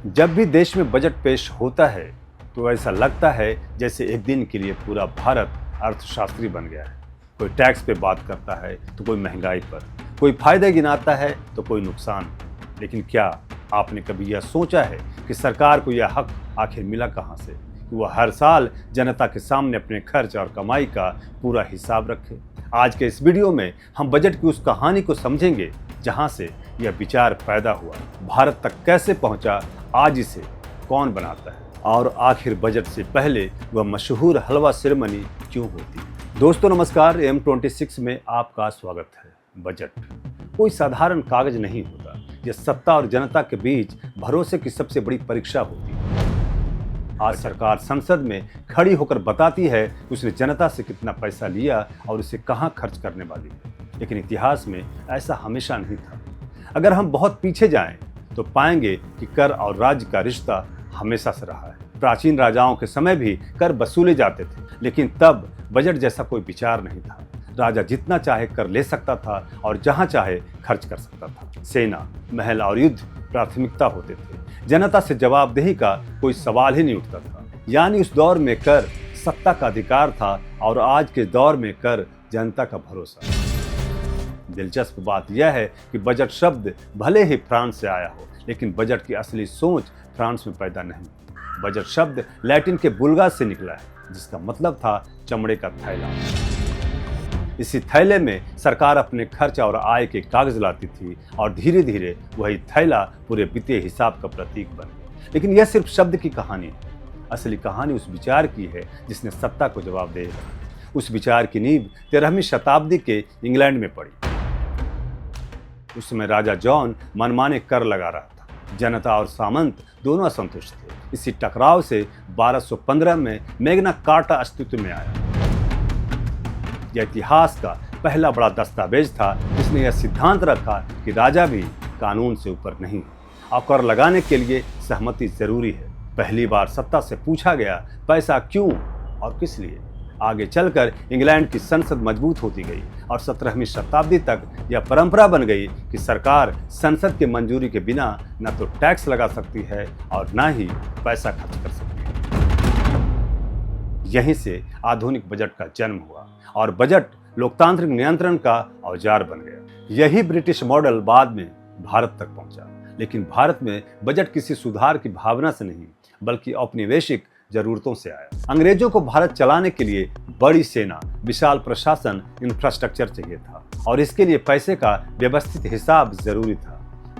जब भी देश में बजट पेश होता है तो ऐसा लगता है जैसे एक दिन के लिए पूरा भारत अर्थशास्त्री बन गया है। कोई टैक्स पे बात करता है तो कोई महंगाई पर, कोई फायदे गिनाता है तो कोई नुकसान। लेकिन क्या आपने कभी यह सोचा है कि सरकार को यह हक आखिर मिला कहाँ से कि वह हर साल जनता के सामने अपने खर्च और कमाई का पूरा हिसाब रखे? आज के इस वीडियो में हम बजट की उस कहानी को समझेंगे जहां से यह विचार पैदा हुआ, भारत तक कैसे पहुंचा, आज इसे कौन बनाता है और आखिर बजट से पहले वह मशहूर हलवा सेरेमनी क्यों होती है। दोस्तों नमस्कार, M26 में आपका स्वागत है। बजट कोई साधारण कागज नहीं होता, यह सत्ता और जनता के बीच भरोसे की सबसे बड़ी परीक्षा होती है। आज सरकार संसद में खड़ी होकर बताती है उसने जनता से कितना पैसा लिया और उसे कहां खर्च करने वाली है, लेकिन इतिहास में ऐसा हमेशा नहीं था। अगर हम बहुत पीछे जाएं तो पाएंगे कि कर और राज्य का रिश्ता हमेशा से रहा है। प्राचीन राजाओं के समय भी कर वसूले जाते थे, लेकिन तब बजट जैसा कोई विचार नहीं था। राजा जितना चाहे कर ले सकता था और जहां चाहे खर्च कर सकता था। सेना, महल और युद्ध प्राथमिकता होते थे। जनता से जवाबदेही का कोई सवाल ही नहीं उठता था। यानी उस दौर में कर सत्ता का अधिकार था और आज के दौर में कर जनता का भरोसा। दिलचस्प बात यह है कि बजट शब्द भले ही फ्रांस से आया हो, लेकिन बजट की असली सोच फ्रांस में पैदा नहीं। बजट शब्द लैटिन के बुल्गा से निकला है, जिसका मतलब था चमड़े का थैला। इसी थैले में सरकार अपने खर्च और आय के कागज लाती थी और धीरे धीरे वही थैला पूरे वित्तीय हिसाब का प्रतीक बन गया। लेकिन यह सिर्फ शब्द की कहानी है। असली कहानी उस विचार की है जिसने सत्ता को जवाबदेह रखा। उस विचार की नींव 13वीं शताब्दी के इंग्लैंड में पड़ी। उस समय राजा जॉन मनमाने कर लगा रहा था। जनता और सामंत दोनों असंतुष्ट थे। इसी टकराव से 1215 में मैग्ना कार्टा अस्तित्व में आया। यह इतिहास का पहला बड़ा दस्तावेज था जिसने यह सिद्धांत रखा कि राजा भी कानून से ऊपर नहीं और कर लगाने के लिए सहमति जरूरी है। पहली बार सत्ता से पूछा गया, पैसा क्यों और किस लिए? आगे चलकर इंग्लैंड की संसद मजबूत होती गई और 17वीं शताब्दी तक यह परंपरा बन गई कि सरकार संसद के मंजूरी के बिना न तो टैक्स लगा सकती है और न ही पैसा खर्च कर सकती है। यहीं से आधुनिक बजट का जन्म हुआ और बजट लोकतांत्रिक नियंत्रण का औजार बन गया। यही ब्रिटिश मॉडल बाद में भारत तक पहुंचा। लेकिन भारत में बजट किसी सुधार की भावना से नहीं, बल्कि औपनिवेशिक जरूरतों से आया। अंग्रेजों को भारत चलाने के लिए बड़ी सेना, विशाल प्रशासन, इंफ्रास्ट्रक्चर चाहिए था और इसके लिए पैसे का व्यवस्थित हिसाब जरूरी था।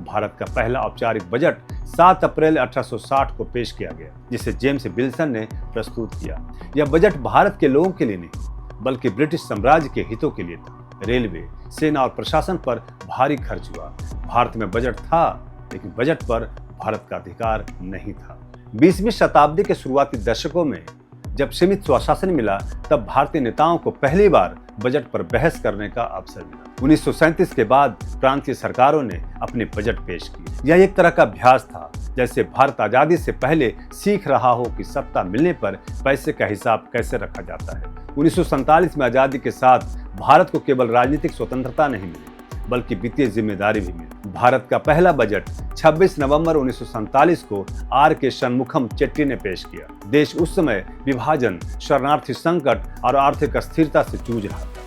भारत का पहला औपचारिक बजट 7 अप्रैल 1860 को पेश किया गया, जिसे जेम्स विल्सन ने प्रस्तुत किया। यह बजट भारत के लोगों के लिए नहीं, बल्कि ब्रिटिश साम्राज्य के हितों के लिए था। रेलवे, सेना और प्रशासन पर भारी खर्च हुआ। भारत में बजट था, लेकिन बजट पर भारत का अधिकार नहीं था। 20वीं शताब्दी के शुरुआती दशकों में जब सीमित स्वशासन मिला, तब भारतीय नेताओं को पहली बार बजट पर बहस करने का अवसर मिला। 1937 के बाद प्रांतीय सरकारों ने अपने बजट पेश किए। यह एक तरह का अभ्यास था, जैसे भारत आजादी से पहले सीख रहा हो कि सत्ता मिलने पर पैसे का हिसाब कैसे रखा जाता है। 1947 में आजादी के साथ भारत को केवल राजनीतिक स्वतंत्रता नहीं मिली, बल्कि वित्तीय जिम्मेदारी भी मिली। भारत का पहला बजट 26 नवंबर 1947 को R.K. शनमुखम चेट्टी ने पेश किया। देश उस समय विभाजन, शरणार्थी संकट और आर्थिक अस्थिरता से जूझ रहा था।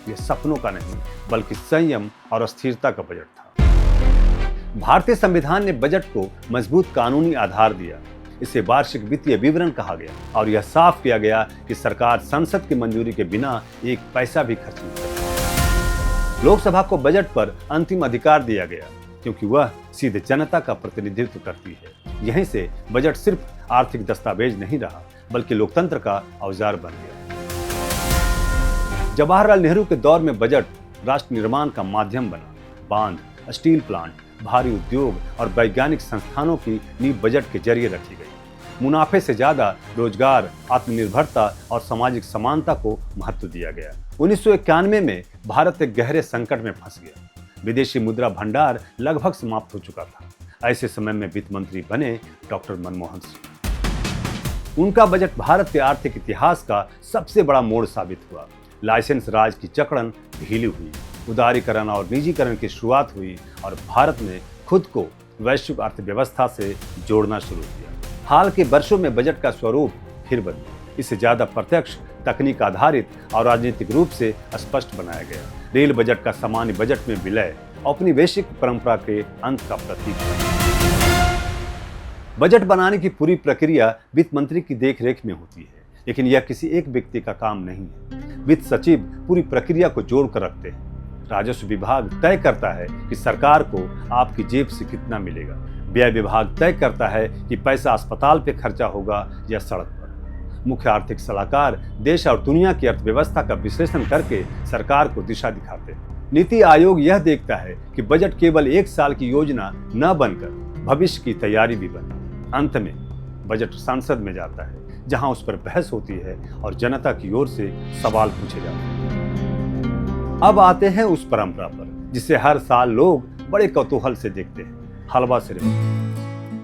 यह सपनों का नहीं, बल्कि संयम और स्थिरता का बजट था। भारतीय संविधान ने बजट को मजबूत कानूनी आधार दिया। इसे वार्षिक वित्तीय विवरण कहा गया और यह साफ किया गया कि सरकार संसद की मंजूरी के बिना एक पैसा भी खर्च नहीं करती। लोकसभा को बजट पर अंतिम अधिकार दिया गया, क्योंकि वह सीधे जनता का प्रतिनिधित्व करती है। यहीं से बजट सिर्फ आर्थिक दस्तावेज नहीं रहा, बल्कि लोकतंत्र का औजार बन गया। जवाहरलाल नेहरू के दौर में बजट राष्ट्र निर्माण का माध्यम बना। बांध, स्टील प्लांट, भारी उद्योग और वैज्ञानिक संस्थानों की नींव बजट के जरिए रखी गई। मुनाफे से ज्यादा रोजगार, आत्मनिर्भरता और सामाजिक समानता को महत्व दिया गया। 1991 में भारत एक गहरे संकट में फंस गया। विदेशी मुद्रा भंडार लगभग समाप्त हो चुका था। ऐसे समय में वित्त मंत्री बने डॉक्टर मनमोहन सिंह। उनका बजट भारत के आर्थिक इतिहास का सबसे बड़ा मोड़ साबित हुआ। लाइसेंस राज की जकड़न ढीली हुई, उदारीकरण और निजीकरण की शुरुआत हुई और भारत ने खुद को वैश्विक अर्थव्यवस्था से जोड़ना शुरू किया। हाल के वर्षों में बजट का स्वरूप फिर बदला। इसे ज्यादा प्रत्यक्ष, तकनीक आधारित और राजनीतिक रूप से स्पष्ट बनाया गया। रेल बजट का सामान्य बजट में विलय औपनिवेशिक परंपरा के अंत का प्रतीक है। बजट बनाने की पूरी प्रक्रिया वित्त मंत्री की देखरेख में होती है, लेकिन यह किसी एक व्यक्ति का काम नहीं है। वित्त सचिव पूरी प्रक्रिया को जोड़ कर रखते हैं। राजस्व विभाग तय करता है कि सरकार को आपकी जेब से कितना मिलेगा। व्यय विभाग तय करता है कि पैसा अस्पताल पे खर्चा होगा या सड़क पर। मुख्य आर्थिक सलाहकार देश और दुनिया की अर्थव्यवस्था का विश्लेषण करके सरकार को दिशा दिखाते हैं। नीति आयोग यह देखता है कि बजट केवल एक साल की योजना न बनकर भविष्य की तैयारी भी बने। अंत में बजट संसद में जाता है, जहां उस पर बहस होती है और जनता की ओर से सवाल पूछे जाते हैं। अब आते हैं उस परंपरा पर जिसे हर साल लोग बड़े कौतूहल से देखते हैं, हलवा सेरेमनी।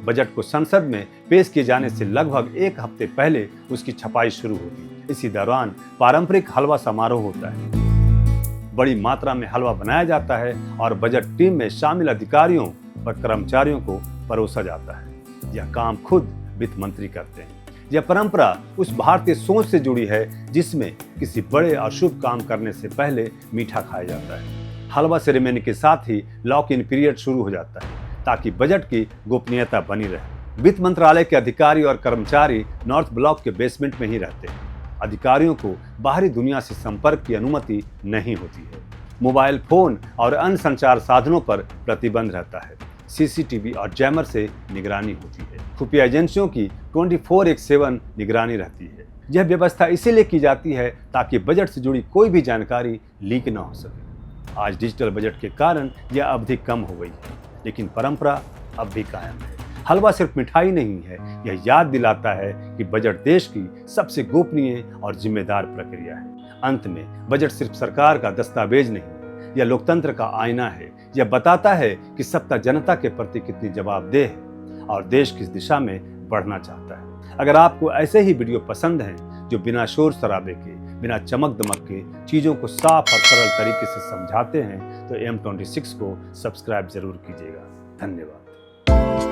बजट को संसद में पेश किए जाने से लगभग एक हफ्ते पहले उसकी छपाई शुरू होती है। इसी दौरान पारंपरिक हलवा समारोह होता है। बड़ी मात्रा में हलवा बनाया जाता है और बजट टीम में शामिल अधिकारियों और कर्मचारियों को परोसा जाता है। यह काम खुद वित्त मंत्री करते हैं। यह परंपरा उस भारतीय सोच से जुड़ी है जिसमें किसी बड़े और शुभ काम करने से पहले मीठा खाया जाता है। हलवा सेरेमनी के साथ ही लॉक इन पीरियड शुरू हो जाता है ताकि बजट की गोपनीयता बनी रहे। वित्त मंत्रालय के अधिकारी और कर्मचारी नॉर्थ ब्लॉक के बेसमेंट में ही रहते हैं। अधिकारियों को बाहरी दुनिया से संपर्क की अनुमति नहीं होती है। मोबाइल फोन और अन्य संचार साधनों पर प्रतिबंध रहता है। सीसीटीवी और जैमर से निगरानी होती है। खुफिया एजेंसियों की 24/7 निगरानी रहती है। यह व्यवस्था इसीलिए की जाती है ताकि बजट से जुड़ी कोई भी जानकारी लीक न हो सके। आज डिजिटल बजट के कारण यह अवधि कम हो गई है, लेकिन परंपरा अब भी कायम है। हलवा सिर्फ मिठाई नहीं है, यह याद दिलाता है कि बजट देश की सबसे गोपनीय और जिम्मेदार प्रक्रिया है। अंत में बजट सिर्फ सरकार का दस्तावेज नहीं, यह लोकतंत्र का आईना है। यह बताता है कि सत्ता जनता के प्रति कितनी जवाबदेह है और देश किस दिशा में बढ़ना चाहता है। अगर आपको ऐसे ही वीडियो पसंद हैं जो बिना शोर शराबे के, बिना चमक दमक के चीज़ों को साफ और सरल तरीके से समझाते हैं, तो M26 को सब्सक्राइब जरूर कीजिएगा। धन्यवाद।